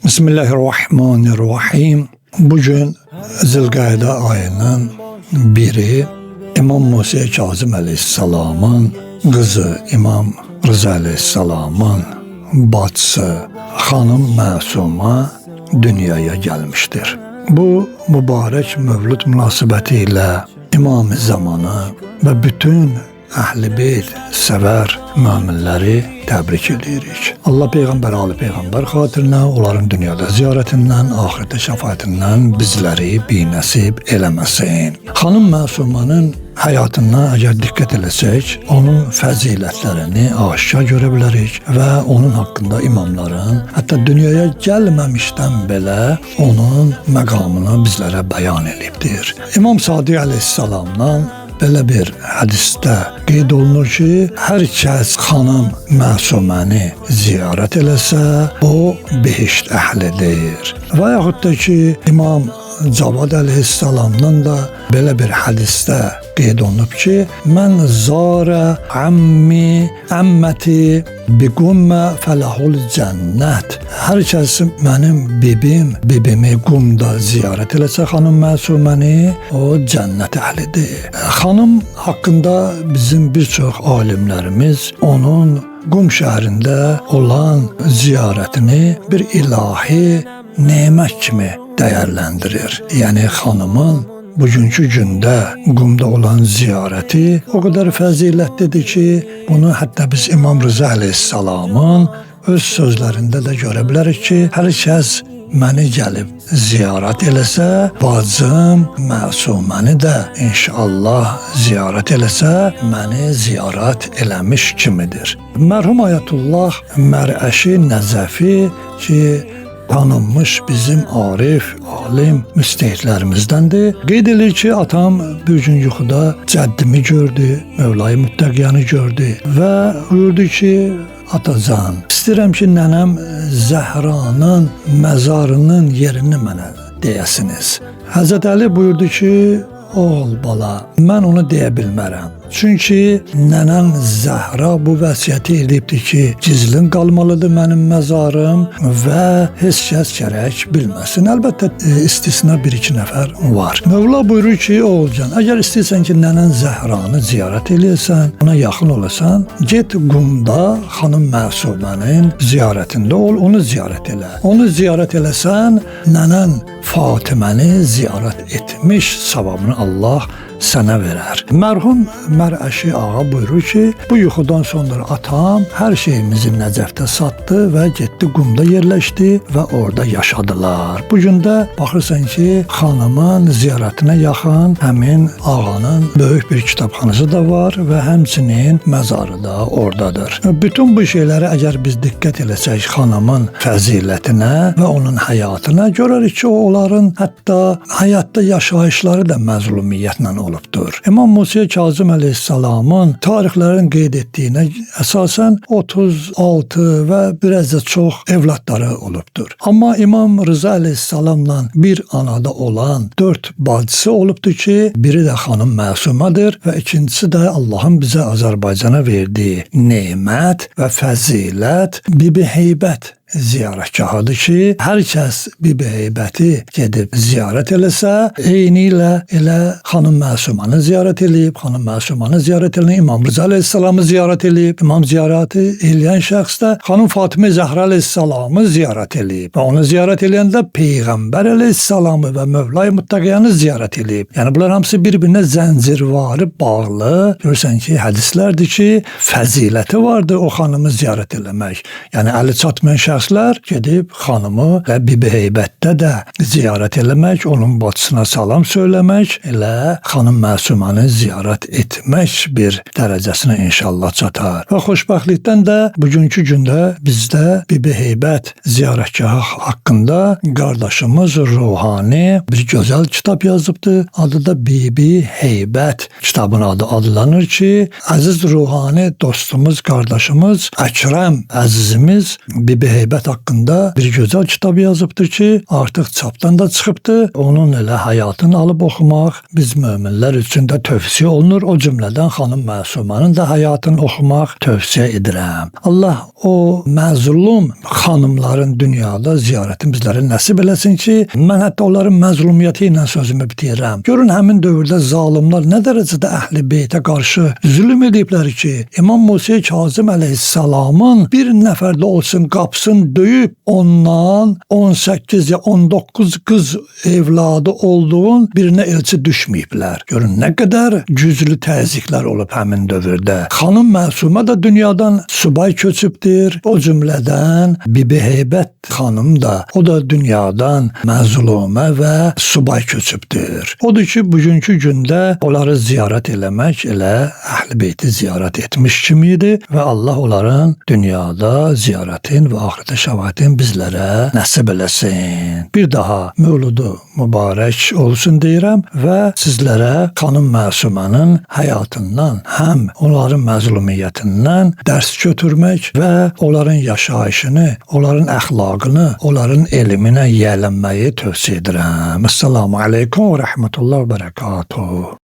Bismillahirrahmanirrahim. Bugün Zilqayda ayının biri İmam Musa Kazım Aleyhisselam'ın kızı İmam Rıza Aleyhisselam'ın bacısı Xanım Məsuma dünyaya gelmiştir. Bu mübarek mövlud münasibətilə İmam zamanı ve bütün Əhl-i Beyt sever müminləri təbrik edirik. Allah Peyğəmbər, Ali Peyğəmbər xatirinə, onların dünyada ziyarətindən, ahirətdə şəfaətindən bizləri binəsib eləməsin. Xanım Məsumanın həyatına əgər diqqət eləsək, onun fəzilətlərini aşkar görə bilərik və onun haqqında imamların hətta dünyaya gəlməmişdən belə onun məqamını bizlərə bəyan edibdir. İmam Sadiq Aleyhisselamdan belə bir hədisdə qeyd olunur ki, hər kəs xanım Məsuməni ziyarət eləsə, o behişt əhlidir. Və yaxud da ki, İmam Cavad Aleyhisselamdan da belə bir hədisdə qeyd olunub ki, mən zara əmməti biqümmə fələhul cənnət. Hər kəs mənim bibimi qumda ziyarət eləsə xanım Məsuməni, o cənnət əhlidir. Xanım haqqında bizim bir çox alimlərimiz onun Qum şəhərində olan ziyarətini bir ilahi nemət kimi dəyərləndirir. Yəni xanımın bugünkü gündə Qumda olan ziyarəti o qədər fəzilətlidir ki, bunu hətta biz İmam Rıza Aleyhisselamın öz sözlərində də görə bilərik ki, hər kəs məni gəlib ziyarət eləsə, bacım Məsuməni də inşallah ziyarət eləsə, məni ziyarət eləmiş kimidir. Mərhum Ayətullah Mərəşi Nəzəfi ki, tanınmış bizim arif, alim müstehidlərimizdəndir. Qeyd edir ki, atam bir gün yuxuda cəddimi gördü, Mövla-i Müttəqiyanı gördü və buyurdu ki, atacan, istəyirəm ki, nənəm Zəhranın məzarının yerini mənə deyəsiniz. Həzrət Əli buyurdu ki, oğul bala, mən onu deyə bilmərəm. Çünki nənən Zəhra bu vəsiyyəti edibdir ki, gizlin qalmalıdır mənim məzarım və heç kəs gərək bilməsin. Əlbəttə istisna bir-iki nəfər var. Mövla buyurur ki, oğulcan, əgər istəyirsən ki, nənən Zəhranı ziyarət eləyəsən, ona yaxın olasan, get Qumda xanım Məsumənin ziyarətində ol, onu ziyarət elə. Onu ziyarət eləsən, nənən Fatiməni ziyarət etmiş savabını Allah sənə verər. Mərhum Mərəşi ağa buyurur ki, bu yuxudan sonra atam hər şeyimizi Nəcəfdə satdı və getdi Qumda yerləşdi və orada yaşadılar. Bugün də baxırsan ki, xanımın ziyarətinə yaxın həmin ağanın böyük bir kitabxanası da var və həmçinin məzarı da oradadır. Bütün bu şeyləri əgər biz diqqət eləsək xanımın fəzilətinə və onun həyatına görərik ki, onların hətta həyatda yaşayışları da məzlumiyyətlə olubdur. İmam Musa Kazım Aleyhisselamın tarixlərin qeyd etdiyinə əsasən 36 və biraz da çox evladları olubdur. Amma İmam Rıza Aleyhisselamla bir anada olan 4 bacısı olubdur ki, biri də xanım Məsumadır və ikincisi də Allahın bizə Azərbaycana verdiyi nemət və fəzilət Bibi Heybət ziyarətgahıdır ki, hər kəs Bibi Heybəti gedib ziyarət eləsə, eyni ilə elə xanım Məsumanı ziyarət eləyib, xanım Məsumanı ziyarət eləyib, İmam Rıza Aleyhisselamı ziyarət eləyib, İmam ziyarəti eləyən şəxs də xanım Fatimə Zəhra Aleyhisselamı ziyarət eləyib və onu ziyarət eləyəndə Peyğəmbər Aleyhisselamı və Mövla-i Müttəqiyanı ziyarət eləyib. Yəni bunlar hamısı bir-birinə zəncirvarı bağlı. Görürsən ki, hədislərdir ki, fəziləti vardır o xanımı ziyarət eləmək. Yəni əli çatmayan şəxslər gedib xanımı və Bibi Heybətdə də ziyarət eləmək, onun bacısına salam söyləmək, elə xanım Məsumanı ziyarət etmək bir dərəcəsinə inşallah çatar. Və xoşbəxtlikdən də bugünkü gündə bizdə Bibi Heybət ziyarətgahı haqqında qardaşımız Ruhani bir gözəl kitab yazıbdır. Adı da Bibi Heybət kitabın adı adlanır ki, əziz Ruhani dostumuz, qardaşımız Əkrəm əzizimiz Bibi Heybət Heybət haqqında bir gözəl kitab yazıbdır ki, artıq çapdan da çıxıbdır. Onun elə həyatını alıb oxumaq biz möminlər üçün də tövsiyə olunur. O cümlədən xanım Məsumanın da həyatını oxumaq tövsiyə edirəm. Allah o məzlum xanımların dünyada ziyarətini bizlərə nəsib eləsin ki, mən hətta onların məzlumiyyəti ilə sözümü bitirirəm. Görün, həmin dövrdə zalimlar nə dərəcədə Əhl-i Beytə qarşı zülm ediblər ki, İmam Musa Kazım əleyhissalamın bir nəfər də olsun qapısını döyüb ondan 18 ya 19 qız evladı olduğun birinə elçi düşməyiblər. Görün, nə qədər güclü təzyiqlər olub həmin dövrdə. Xanım Məsumə də dünyadan subay köçübdir. O cümlədən Bibi Heybət xanım da, o da dünyadan məzlumə və subay köçübdür. Odur ki, bugünkü gündə onları ziyarət eləmək elə Əhl-i Beyti ziyarət etmiş kimi idi və Allah onların dünyada ziyarətin və axirətdə şəfaətin bizlərə nəsib eləsin. Bir daha Mövludu mübarək olsun deyirəm və sizlərə xanım Məsumənin həyatından, həm onların məzlumiyyətindən dərs götürmək və onların yaşayışını, onların əxlaqını, onların elminə yiyələnməyi tövsiyə edirəm. Esselamu aleykum və rəhmətullah və bərəkatuhu.